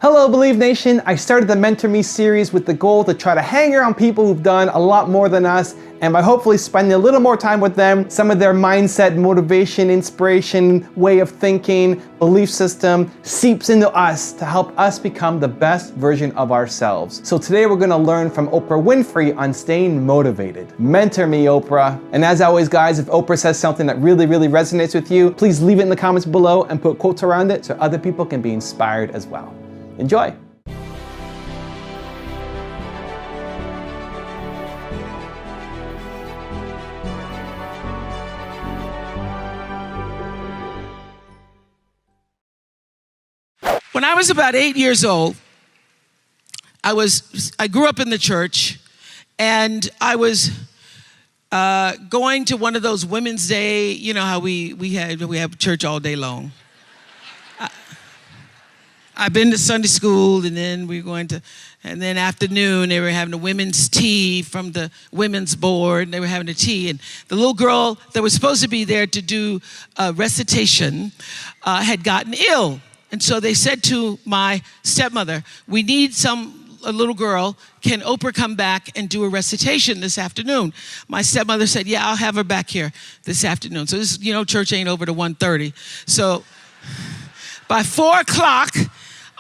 Hello Believe Nation, I started the Mentor Me series with the goal to try to hang around people who've done a lot more than us, and by hopefully spending a little more time with them, some of their mindset, motivation, inspiration, way of thinking, belief system seeps into us to help us become the best version of ourselves. So today we're gonna learn from Oprah Winfrey on staying motivated. Mentor me, Oprah. And as always guys, if Oprah says something that really resonates with you, please leave it in the comments below and put quotes around it so other people can be inspired as well. Enjoy. When I was about 8 years old, I grew up in the church, and I was going to one of those Women's Day, you know how we have church all day long. I've been to Sunday school, and then and then afternoon, they were having a women's tea from the women's board, and they were having a tea, and the little girl that was supposed to be there to do a recitation had gotten ill. And so they said to my stepmother, we need a little girl, can Oprah come back and do a recitation this afternoon? My stepmother said, yeah, I'll have her back here this afternoon. So this, church ain't over to 1:30. So by 4 o'clock,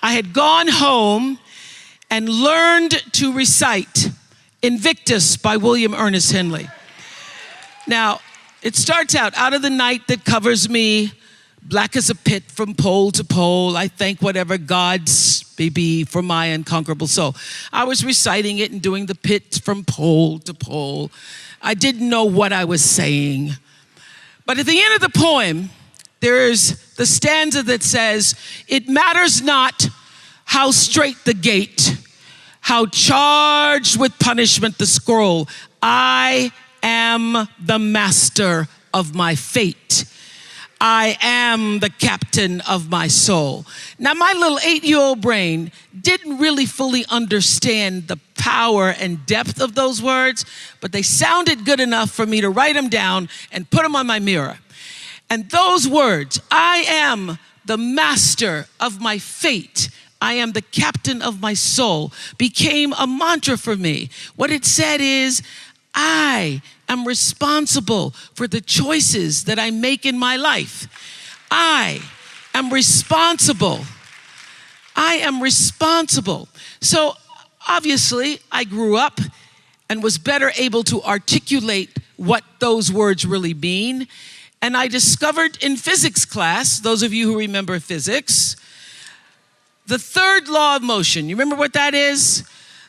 I had gone home and learned to recite Invictus by William Ernest Henley. Now, it starts out of the night that covers me, black as a pit from pole to pole, I thank whatever gods may be for my unconquerable soul. I was reciting it and doing the pit from pole to pole. I didn't know what I was saying. But at the end of the poem, there's the stanza that says, it matters not how straight the gate, how charged with punishment the scroll, I am the master of my fate. I am the captain of my soul. Now, my little 8-year-old brain didn't really fully understand the power and depth of those words, but they sounded good enough for me to write them down and put them on my mirror. And those words, I am the master of my fate, I am the captain of my soul, became a mantra for me. What it said is, I am responsible for the choices that I make in my life. I am responsible. I am responsible. So obviously, I grew up and was better able to articulate what those words really mean. And I discovered in physics class, those of you who remember physics, the third law of motion. You remember what that is?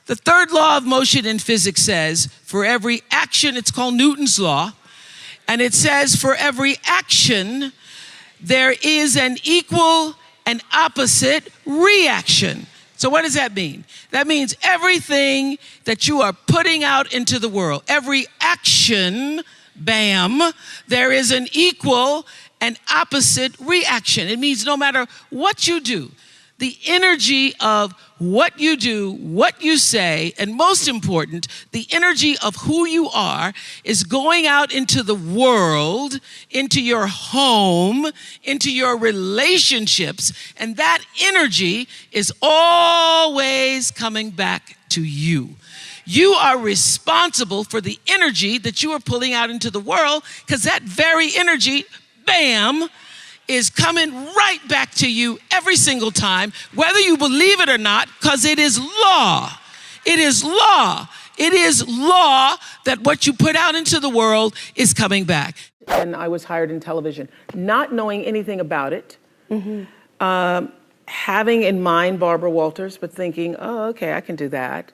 The third law of motion in physics says, for every action, it's called Newton's law, and it says for every action, there is an equal and opposite reaction. So what does that mean? That means everything that you are putting out into the world, every action, bam, there is an equal and opposite reaction. It means no matter what you do, the energy of what you do, what you say, and most important, the energy of who you are is going out into the world, into your home, into your relationships, and that energy is always coming back to you. You are responsible for the energy that you are pulling out into the world, because that very energy, bam, is coming right back to you every single time, whether you believe it or not, because it is law. It is law. It is law that what you put out into the world is coming back. And I was hired in television, not knowing anything about it, having in mind Barbara Walters, but thinking, oh, okay, I can do that.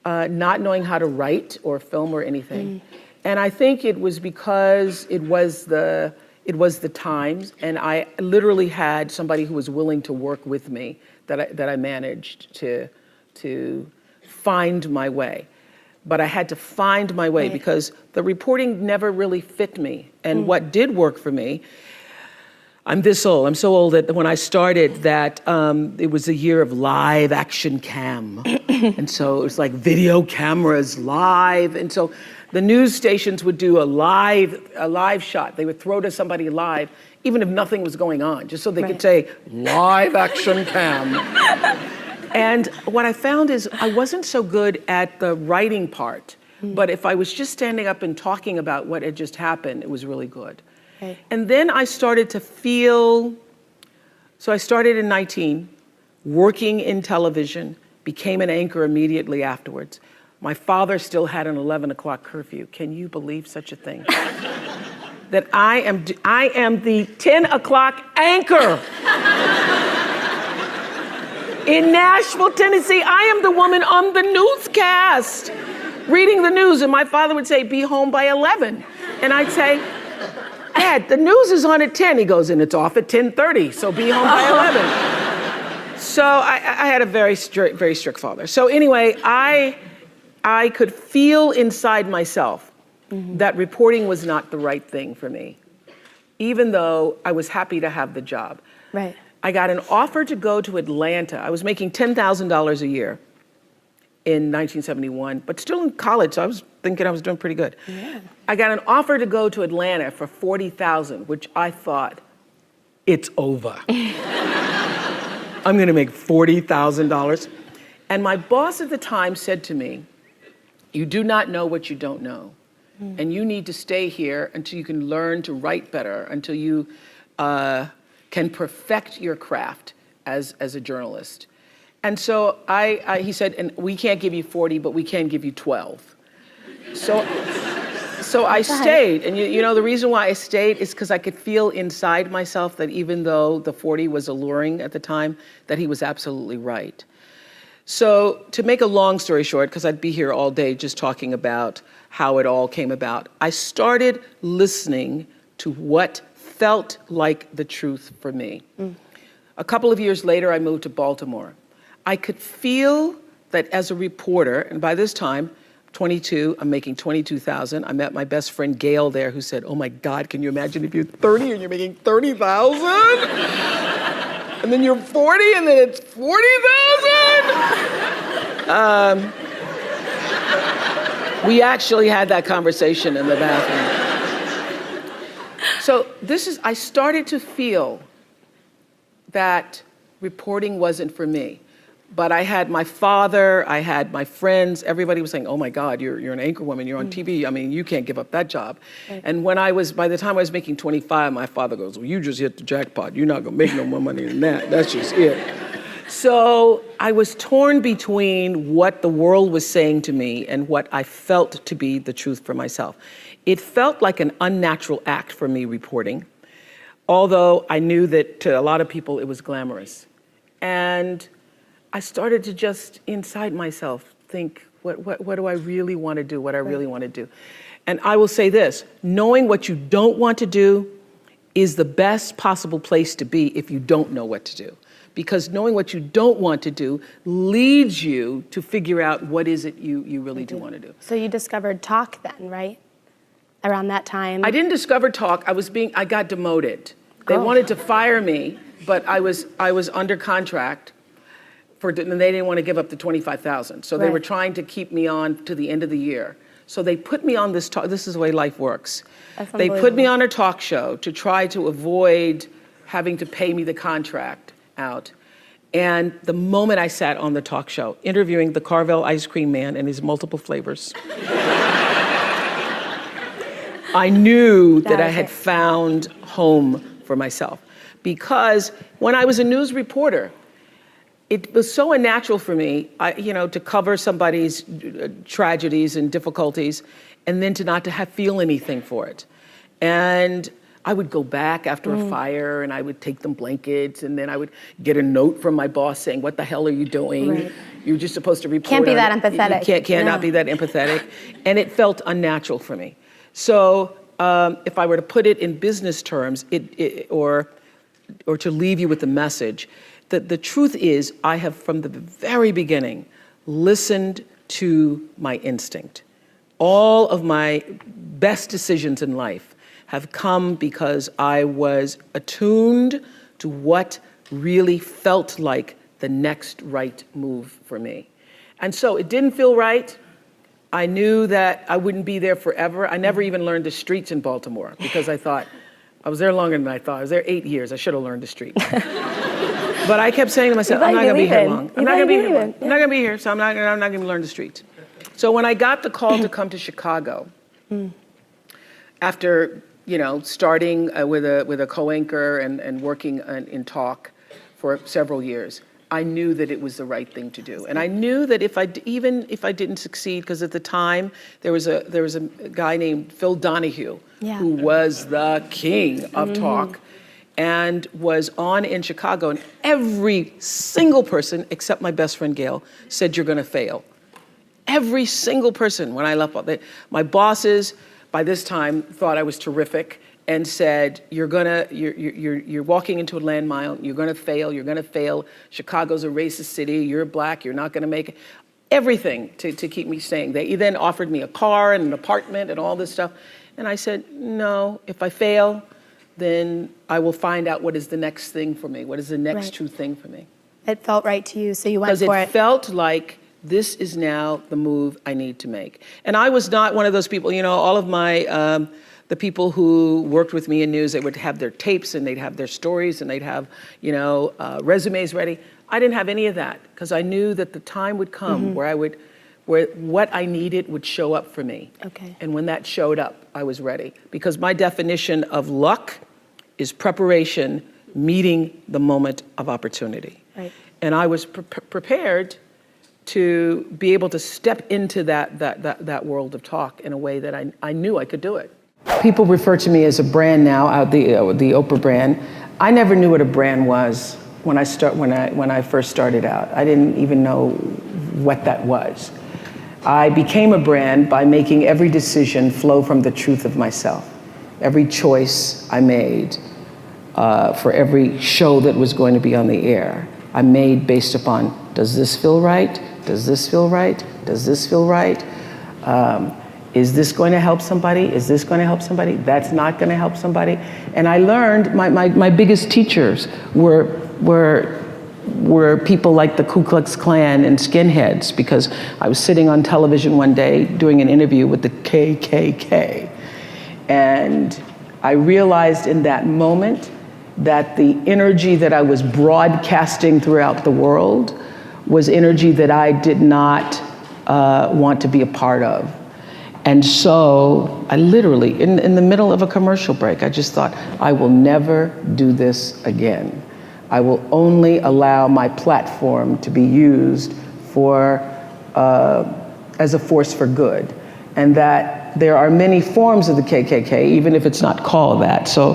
Not knowing how to write or film or anything. And I think it was because it was the times, and I literally had somebody who was willing to work with me that I managed to find my way. But I had to find my way because the reporting never really fit me. And what did work for me, I'm this old, I'm so old that when I started that, it was a year of live action cam. And so it was like video cameras live. And so the news stations would do a live shot. They would throw to somebody live, even if nothing was going on, just so they could say, live action cam. And what I found is I wasn't so good at the writing part, but if I was just standing up and talking about what had just happened, it was really good. Right. And then I started to feel, so I started in 19, working in television, became an anchor immediately afterwards. My father still had an 11 o'clock curfew. Can you believe such a thing? That I am the 10 o'clock anchor. In Nashville, Tennessee, I am the woman on the newscast, reading the news, and my father would say, be home by 11. And I'd say, Dad, the news is on at 10. He goes, and it's off at 10:30, so be home by 11. So I had a very strict father. So anyway, I could feel inside myself that reporting was not the right thing for me, even though I was happy to have the job. Right. I got an offer to go to Atlanta. I was making $10,000 a year in 1971, but still in college, so I was thinking I was doing pretty good. Yeah. I got an offer to go to Atlanta for $40,000, which I thought, it's over. I'm gonna make $40,000. And my boss at the time said to me, you do not know what you don't know. And you need to stay here until you can learn to write better, until you can perfect your craft as a journalist. And so he said, and we can't give you 40, but we can give you 12. So I stayed, and you know the reason why I stayed is because I could feel inside myself that even though the 40 was alluring at the time, that he was absolutely right. So to make a long story short, because I'd be here all day just talking about how it all came about, I started listening to what felt like the truth for me. A couple of years later, I moved to Baltimore. I could feel that as a reporter, and by this time, 22, I'm making 22,000. I met my best friend Gail there who said, oh my God, can you imagine if you're 30 and you're making 30,000? And then you're 40 and then it's 40,000? We actually had that conversation in the bathroom. So I started to feel that reporting wasn't for me. But I had my father, I had my friends, everybody was saying, oh my God, you're an anchor woman, you're on TV, I mean, you can't give up that job. Right. And by the time I was making 25, my father goes, well, you just hit the jackpot, you're not gonna make no more money than that, that's just it. So I was torn between what the world was saying to me and what I felt to be the truth for myself. It felt like an unnatural act for me reporting, although I knew that to a lot of people it was glamorous. And I started to just inside myself think, what do I really want to do, what I really want to do. And I will say this, knowing what you don't want to do is the best possible place to be if you don't know what to do. Because knowing what you don't want to do leads you to figure out what is it you really do want to do. So you discovered talk then, right? Around that time? I didn't discover talk, I got demoted. They wanted to fire me, but I was under contract and they didn't want to give up the 25,000. So they were trying to keep me on to the end of the year. So they put me on this talk, this is the way life works. They put me on a talk show to try to avoid having to pay me the contract out. And the moment I sat on the talk show, interviewing the Carvel ice cream man and his multiple flavors, I knew that I had found home for myself. Because when I was a news reporter, it was so unnatural for me, to cover somebody's tragedies and difficulties, and then to not to feel anything for it. And I would go back after a fire, and I would take them blankets, and then I would get a note from my boss saying, "What the hell are you doing? Right. You're just supposed to report." Can't be that empathetic. You cannot be that empathetic, and it felt unnatural for me. So if I were to put it in business terms, or to leave you with the message, that the truth is, I have from the very beginning listened to my instinct. All of my best decisions in life have come because I was attuned to what really felt like the next right move for me. And so it didn't feel right. I knew that I wouldn't be there forever. I never even learned the streets in Baltimore because I thought, I was there longer than I thought. I was there 8 years. I should have learned the street. But I kept saying to myself, I'm not going to be here long. I'm not going to be here long. I'm not going to be here, so I'm not going to learn the street. So when I got the call to come to Chicago, after starting with a co-anchor and working in talk for several years, I knew that it was the right thing to do. And I knew that even if I didn't succeed, because at the time there was a guy named Phil Donahue, who was the king of talk, and was on in Chicago, and every single person except my best friend Gail said, you're going to fail. Every single person when I left, my bosses by this time thought I was terrific and said, you're walking into a landmine, you're gonna fail, Chicago's a racist city, you're black, you're not gonna make it. Everything to keep me staying. They then offered me a car and an apartment and all this stuff. And I said, no, if I fail, then I will find out what is the next thing for me, what is the next true thing for me. It felt right to you, so you went for it. Because it felt like, this is now the move I need to make. And I was not one of those people, all of my, the people who worked with me in news, they would have their tapes and they'd have their stories and they'd have, resumes ready. I didn't have any of that because I knew that the time would come where what I needed would show up for me. Okay. And when that showed up, I was ready. Because my definition of luck is preparation meeting the moment of opportunity. Right. And I was prepared to be able to step into that world of talk in a way that I knew I could do it. People refer to me as a brand now, the Oprah brand. I never knew what a brand was when I first started out. I didn't even know what that was. I became a brand by making every decision flow from the truth of myself. Every choice I made for every show that was going to be on the air, I made based upon, does this feel right? Does this feel right? Does this feel right? Is this going to help somebody? Is this going to help somebody? That's not going to help somebody. And I learned, my biggest teachers were people like the Ku Klux Klan and skinheads, because I was sitting on television one day doing an interview with the KKK. And I realized in that moment that the energy that I was broadcasting throughout the world was energy that I did not want to be a part of. And so I literally, in the middle of a commercial break, I just thought, I will never do this again. I will only allow my platform to be used as a force for good. And that there are many forms of the KKK, even if it's not called that. So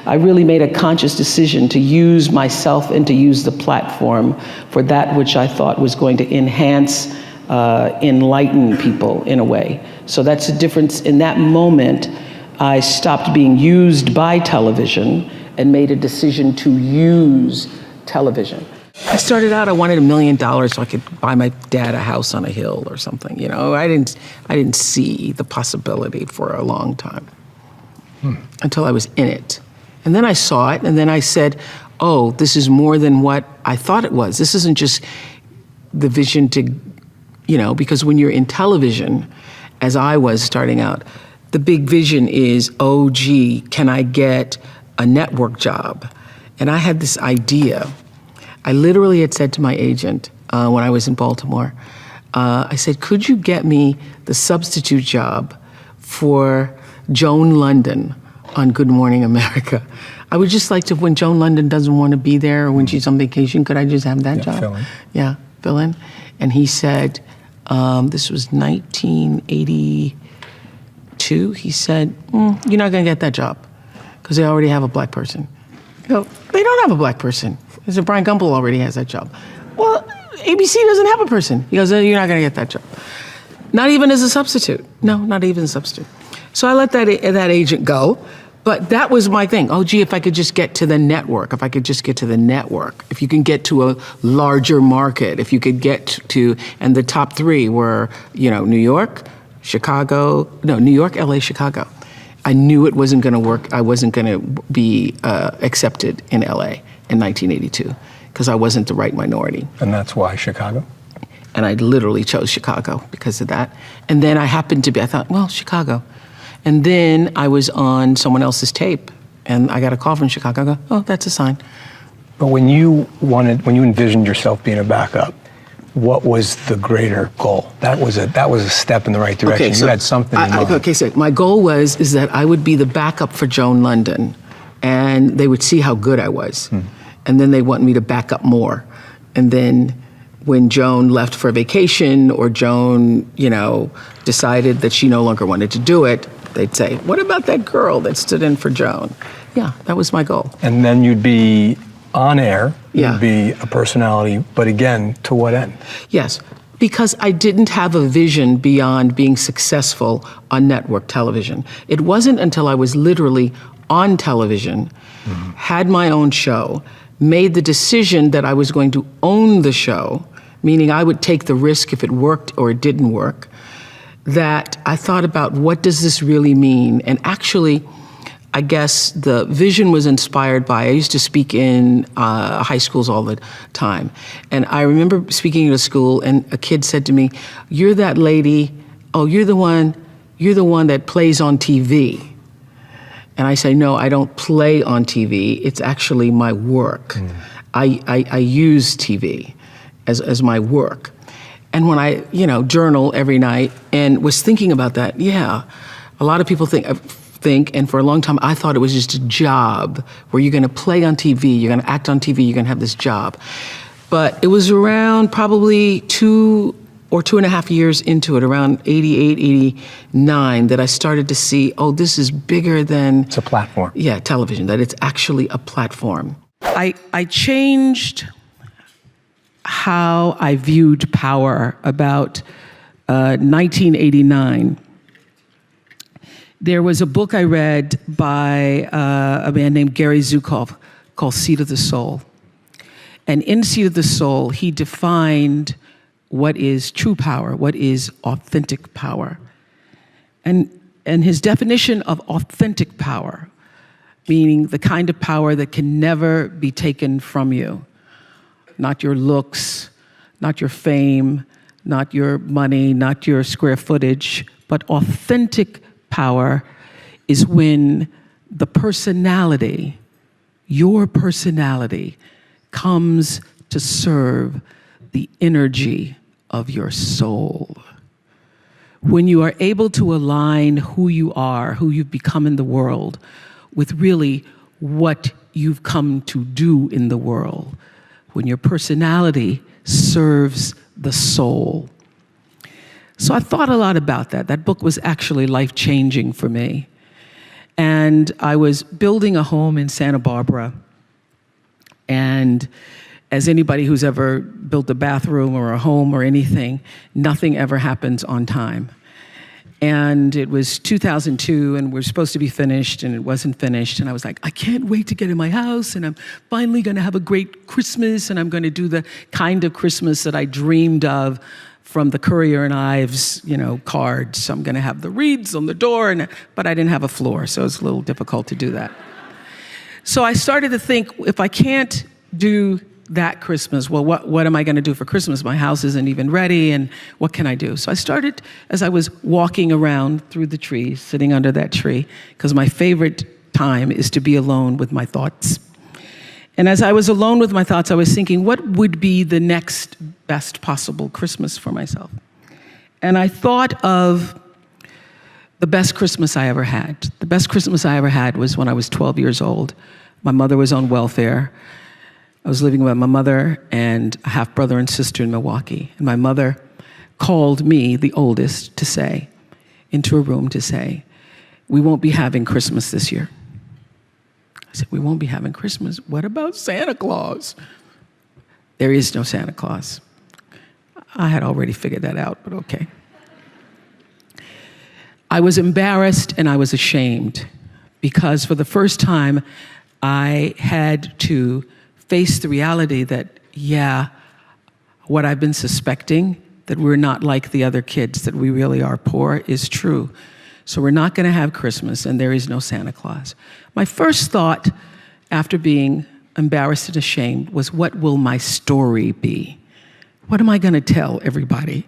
I really made a conscious decision to use myself and to use the platform for that which I thought was going to enhance, enlighten people in a way. So that's the difference. In that moment, I stopped being used by television and made a decision to use television. I started out, I wanted $1 million so I could buy my dad a house on a hill or something. I didn't see the possibility for a long time until I was in it. And then I saw it, and then I said, oh, this is more than what I thought it was. This isn't just the vision to, because when you're in television, as I was starting out, the big vision is, oh, gee, can I get a network job? And I had this idea. I literally had said to my agent when I was in Baltimore, I said, could you get me the substitute job for Joan London on Good Morning America? I would just like to, when Joan London doesn't want to be there or when she's on vacation, could I just have that job? Fill in. Yeah, fill in. And he said, this was 1982. He said, you're not going to get that job because they already have a black person. I go, they don't have a black person. He said, Brian Gumbel already has that job. Well, ABC doesn't have a person. He goes, you're not going to get that job. Not even as a substitute. No, not even a substitute. So I let that agent go. But that was my thing. Oh, gee, if I could just get to the network, if you can get to a larger market, if you could get to, and the top three were, New York, LA, Chicago. I knew it wasn't going to work. I wasn't going to be accepted in LA in 1982 because I wasn't the right minority. And that's why Chicago? And I literally chose Chicago because of that. And then I thought, well, Chicago. And then I was on someone else's tape And I got a call from Chicago. I go, oh, that's a sign. But when you envisioned yourself being a backup, what was the greater goal? That was a step in the right direction. You had something in mind. Okay, so my goal is that I would be the backup for Joan London, and they would see how good I was. And then they want me to back up more. And then when Joan left for vacation, or Joan, decided that she no longer wanted to do it, they'd say, what about that girl that stood in for Joan? Yeah, that was my goal. And then you'd be on air, Yeah. you'd be a personality, but again, to what end? Yes, because I didn't have a vision beyond being successful on network television. It wasn't until I was literally on television, had my own show, made the decision that I was going to own the show, meaning I would take the risk if it worked or it didn't work, that I thought about, what does this really mean? And actually, I guess the vision was inspired by, I used to speak in high schools all the time. And I remember speaking at a school, and a kid said to me, you're that lady, oh, you're the one that plays on TV. And I say, no, I don't play on TV. It's actually my work. I use TV as my work. And when I, journal every night and was thinking about that, yeah, a lot of people think, and for a long time I thought it was just a job where you're gonna play on TV, you're gonna act on TV, you're gonna have this job. But it was around probably 2 or 2.5 years into it, around 88, 89, that I started to see, oh, this is bigger than... It's a platform. Yeah, television, that it's actually a platform. I changed how I viewed power about 1989. There was a book I read by a man named Gary Zukav called Seat of the Soul. And in Seat of the Soul, he defined what is true power, what is authentic power. And his definition of authentic power, meaning the kind of power that can never be taken from you. Not your looks, not your fame, not your money, not your square footage, but authentic power is when the personality, your personality, comes to serve the energy of your soul. When you are able to align who you are, who you've become in the world, with really what you've come to do in the world, when your personality serves the soul. So I thought a lot about that. That book was actually life-changing for me. And I was building a home in Santa Barbara. And as anybody who's ever built a bathroom or a home or anything, nothing ever happens on time. And it was 2002, and we're supposed to be finished, and it wasn't finished. And I was like, I can't wait to get in my house, and I'm finally going to have a great Christmas, and I'm going to do the kind of Christmas that I dreamed of from the Currier and Ives, cards. So I'm going to have the wreaths on the door, but I didn't have a floor, so it's a little difficult to do that. So I started to think, if I can't do that Christmas, well, what am I going to do for Christmas? My house isn't even ready, and what can I do? So I started, as I was walking around through the trees, sitting under that tree, because my favorite time is to be alone with my thoughts. And as I was alone with my thoughts, I was thinking, what would be the next best possible Christmas for myself? And I thought of the best Christmas I ever had. The best Christmas I ever had was when I was 12 years old. My mother was on welfare. I was living with my mother and a half-brother and sister in Milwaukee. And my mother called me, the oldest, into a room to say, we won't be having Christmas this year. I said, we won't be having Christmas? What about Santa Claus? There is no Santa Claus. I had already figured that out, but okay. I was embarrassed and I was ashamed because for the first time, I had to face the reality that, yeah, what I've been suspecting, that we're not like the other kids, that we really are poor, is true. So we're not going to have Christmas, and there is no Santa Claus. My first thought, after being embarrassed and ashamed, was, what will my story be? What am I going to tell everybody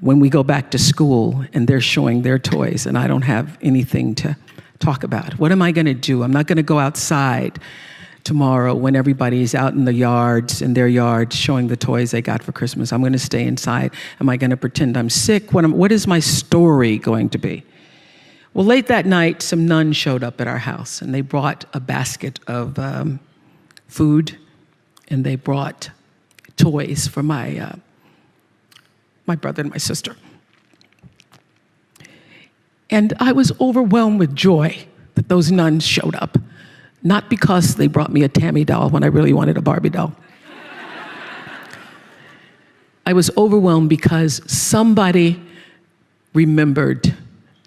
when we go back to school and they're showing their toys and I don't have anything to talk about? What am I going to do? I'm not going to go outside tomorrow when everybody's out in their yards, showing the toys they got for Christmas. I'm going to stay inside. Am I going to pretend I'm sick? What is my story going to be? Well, late that night, some nuns showed up at our house, and they brought a basket of food, and they brought toys for my brother and my sister. And I was overwhelmed with joy that those nuns showed up, not because they brought me a Tammy doll when I really wanted a Barbie doll. I was overwhelmed because somebody remembered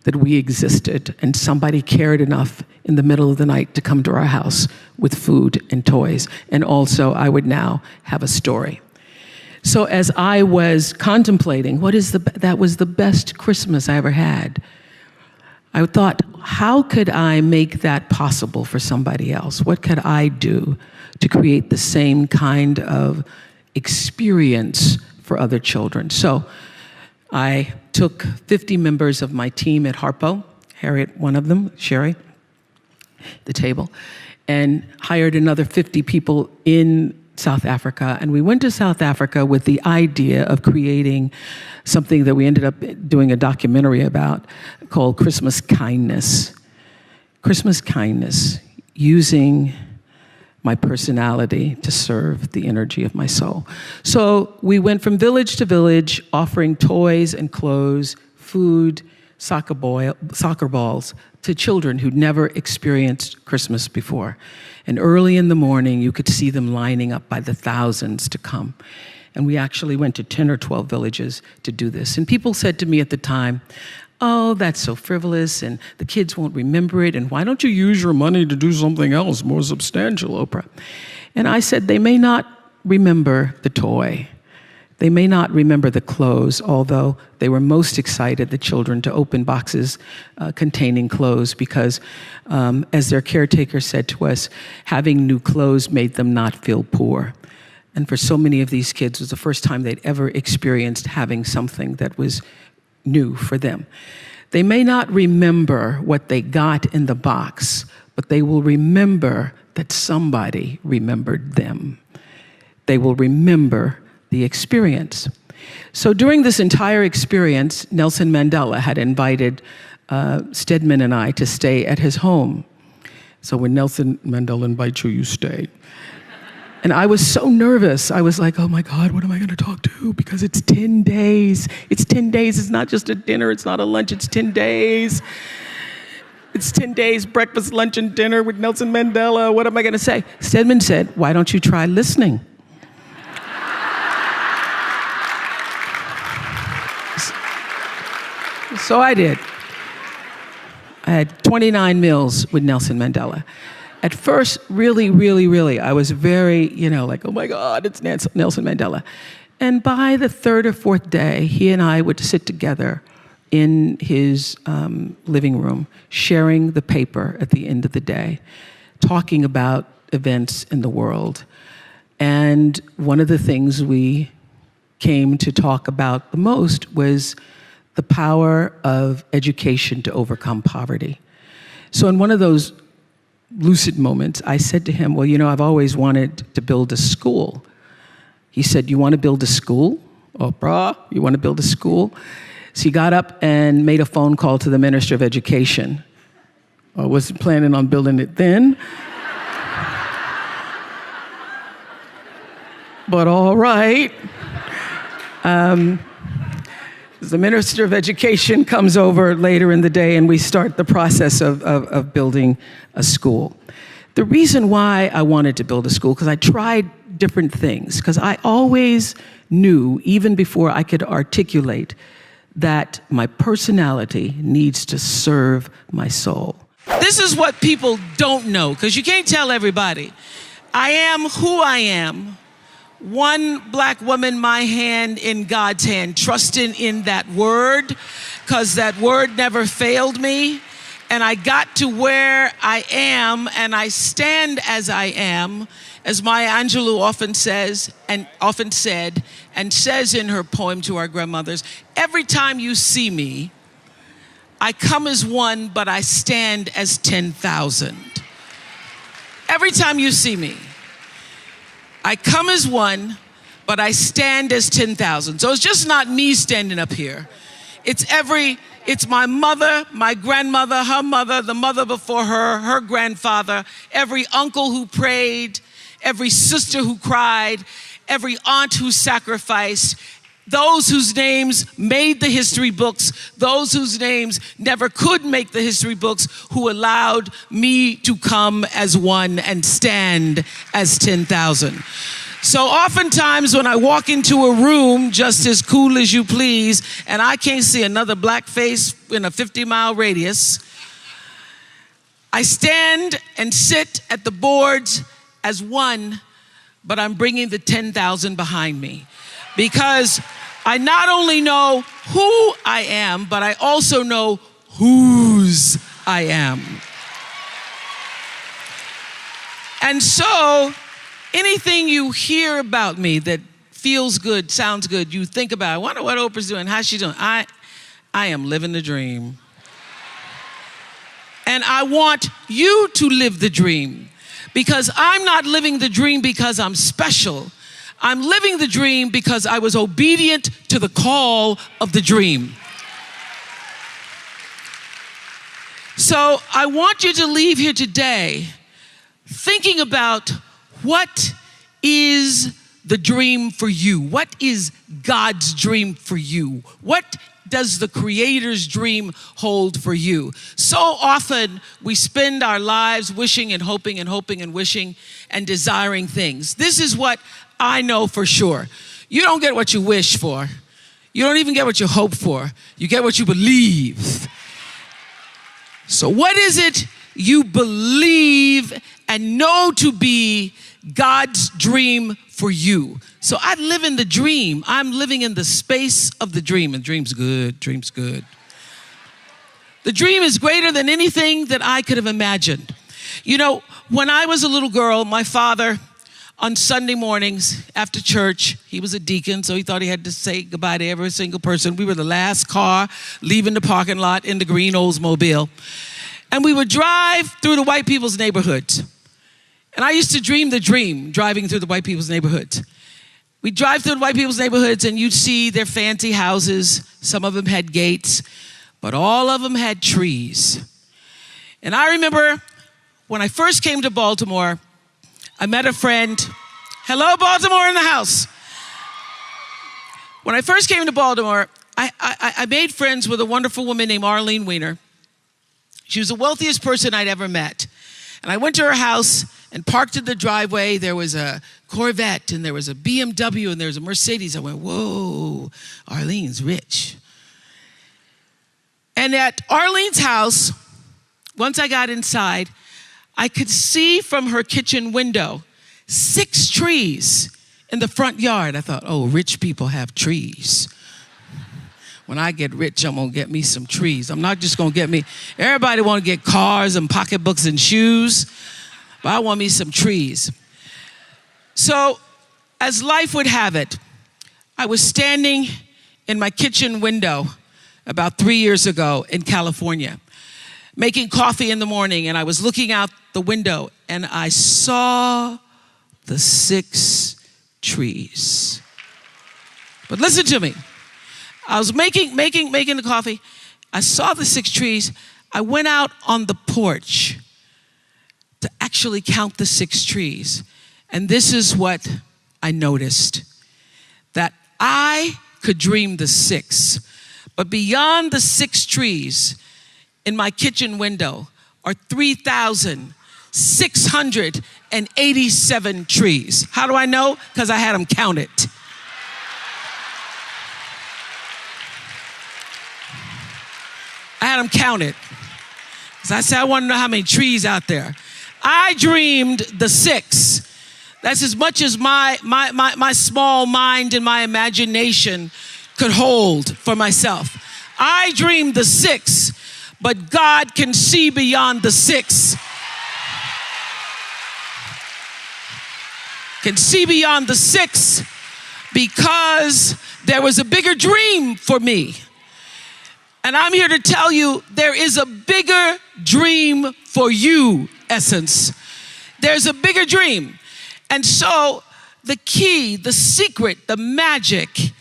that we existed, and somebody cared enough in the middle of the night to come to our house with food and toys. And also, I would now have a story. So as I was contemplating, that was the best Christmas I ever had, I thought, how could I make that possible for somebody else? What could I do to create the same kind of experience for other children? So I took 50 members of my team at Harpo, Harriet, one of them, Sherry, the table, and hired another 50 people in South Africa. And we went to South Africa with the idea of creating something that we ended up doing a documentary about called Christmas Kindness. Christmas Kindness, using my personality to serve the energy of my soul. So we went from village to village, offering toys and clothes, food, soccer balls to children who'd never experienced Christmas before. And early in the morning, you could see them lining up by the thousands to come. And we actually went to 10 or 12 villages to do this. And people said to me at the time, oh, that's so frivolous, and the kids won't remember it, and why don't you use your money to do something else more substantial, Oprah? And I said, they may not remember the toy. They may not remember the clothes, although they were most excited, the children, to open boxes containing clothes because, as their caretaker said to us, having new clothes made them not feel poor. And for so many of these kids, it was the first time they'd ever experienced having something that was new for them. They may not remember what they got in the box, but they will remember that somebody remembered them. They will remember the experience. So during this entire experience, Nelson Mandela had invited Stedman and I to stay at his home. So when Nelson Mandela invites you, you stay. And I was so nervous. I was like, oh my God, what am I going to talk to? Because it's 10 days. It's 10 days. It's not just a dinner. It's not a lunch. It's 10 days. It's 10 days, breakfast, lunch, and dinner with Nelson Mandela. What am I going to say? Stedman said, why don't you try listening? So I did. I had 29 meals with Nelson Mandela. At first, really, I was very, like, oh my God, it's Nelson Mandela. And by the third or fourth day, he and I would sit together in his living room, sharing the paper at the end of the day, talking about events in the world. And one of the things we came to talk about the most was the power of education to overcome poverty. So in one of those lucid moments, I said to him, well, I've always wanted to build a school. He said, you want to build a school? Oprah, you want to build a school? So he got up and made a phone call to the Minister of Education. I wasn't planning on building it then. But all right. The Minister of Education comes over later in the day and we start the process of building a school. The reason why I wanted to build a school, because I tried different things, because I always knew, even before I could articulate, that my personality needs to serve my soul. This is what people don't know, because you can't tell everybody. I am who I am. One black woman, my hand in God's hand, trusting in that word, because that word never failed me. And I got to where I am, and I stand as I am, as Maya Angelou often says, and often said, and says in her poem to our grandmothers, every time you see me, I come as one, but I stand as 10,000. Every time you see me, I come as one, but I stand as 10,000. So it's just not me standing up here. It's my mother, my grandmother, her mother, the mother before her, her grandfather, every uncle who prayed, every sister who cried, every aunt who sacrificed, those whose names made the history books, those whose names never could make the history books, who allowed me to come as one and stand as 10,000. So oftentimes when I walk into a room, just as cool as you please, and I can't see another black face in a 50-mile radius, I stand and sit at the boards as one, but I'm bringing the 10,000 behind me. Because I not only know who I am, but I also know whose I am. And so, anything you hear about me that feels good, sounds good, you think about, I wonder what Oprah's doing, how's she doing? I am living the dream. And I want you to live the dream, because I'm not living the dream because I'm special. I'm living the dream because I was obedient to the call of the dream. So I want you to leave here today thinking about what is the dream for you? What is God's dream for you? What does the Creator's dream hold for you? So often we spend our lives wishing and hoping and hoping and wishing and desiring things. This is what I know for sure. You don't get what you wish for. You don't even get what you hope for. You get what you believe. So what is it you believe and know to be God's dream for you? So I live in the dream. I'm living in the space of the dream. And dream's good, dream's good. The dream is greater than anything that I could have imagined. You know, when I was a little girl, my father, on Sunday mornings after church, he was a deacon, so he thought he had to say goodbye to every single person. We were the last car leaving the parking lot in the green Oldsmobile. And we would drive through the white people's neighborhoods. And I used to dream the dream, driving through the white people's neighborhoods. We'd drive through the white people's neighborhoods and you'd see their fancy houses. Some of them had gates, but all of them had trees. And I remember when I first came to Baltimore, I met a friend. Hello, Baltimore in the house. When I first came to Baltimore, I made friends with a wonderful woman named Arlene Weiner. She was the wealthiest person I'd ever met. And I went to her house and parked in the driveway. There was a Corvette and there was a BMW and there was a Mercedes. I went, whoa, Arlene's rich. And at Arlene's house, once I got inside, I could see from her kitchen window 6 trees in the front yard. I thought, oh, rich people have trees. When I get rich, I'm gonna get me some trees. I'm not just gonna get me, everybody wanna get cars and pocketbooks and shoes, but I want me some trees. So, as life would have it, I was standing in my kitchen window about 3 years ago in California, making coffee in the morning, and I was looking out the window and I saw the 6 trees. But listen to me. I was making the coffee. I saw the 6 trees. I went out on the porch to actually count the 6 trees. And this is what I noticed. That I could dream the 6, but beyond the 6 trees in my kitchen window are 3,687 trees. How do I know? Because I had them counted. I had them counted. Because I said, I want to know how many trees out there. I dreamed the 6. That's as much as my small mind and my imagination could hold for myself. I dreamed the 6, but God can see beyond the 6. Can see beyond the 6 because there was a bigger dream for me. And I'm here to tell you there is a bigger dream for you, Essence. There's a bigger dream. And so the key, the secret, the magic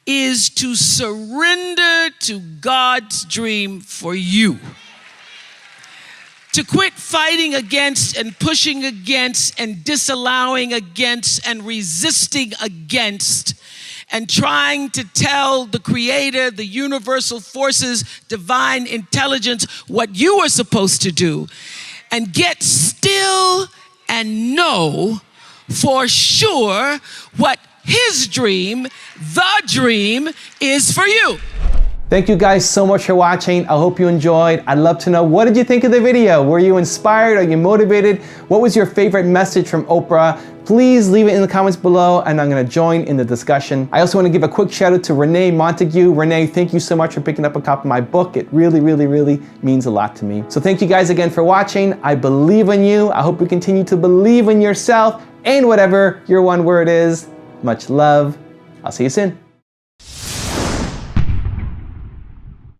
is to surrender to God's dream for you. To quit fighting against and pushing against and disallowing against and resisting against and trying to tell the Creator, the universal forces, divine intelligence what you are supposed to do, and get still and know for sure what His dream, the dream, is for you. Thank you guys so much for watching. I hope you enjoyed. I'd love to know, what did you think of the video? Were you inspired? Are you motivated? What was your favorite message from Oprah? Please leave it in the comments below and I'm gonna join in the discussion. I also wanna give a quick shout out to Renee Montague. Renee, thank you so much for picking up a copy of my book. It really, really, really means a lot to me. So thank you guys again for watching. I believe in you. I hope you continue to believe in yourself and whatever your one word is. Much love. I'll see you soon.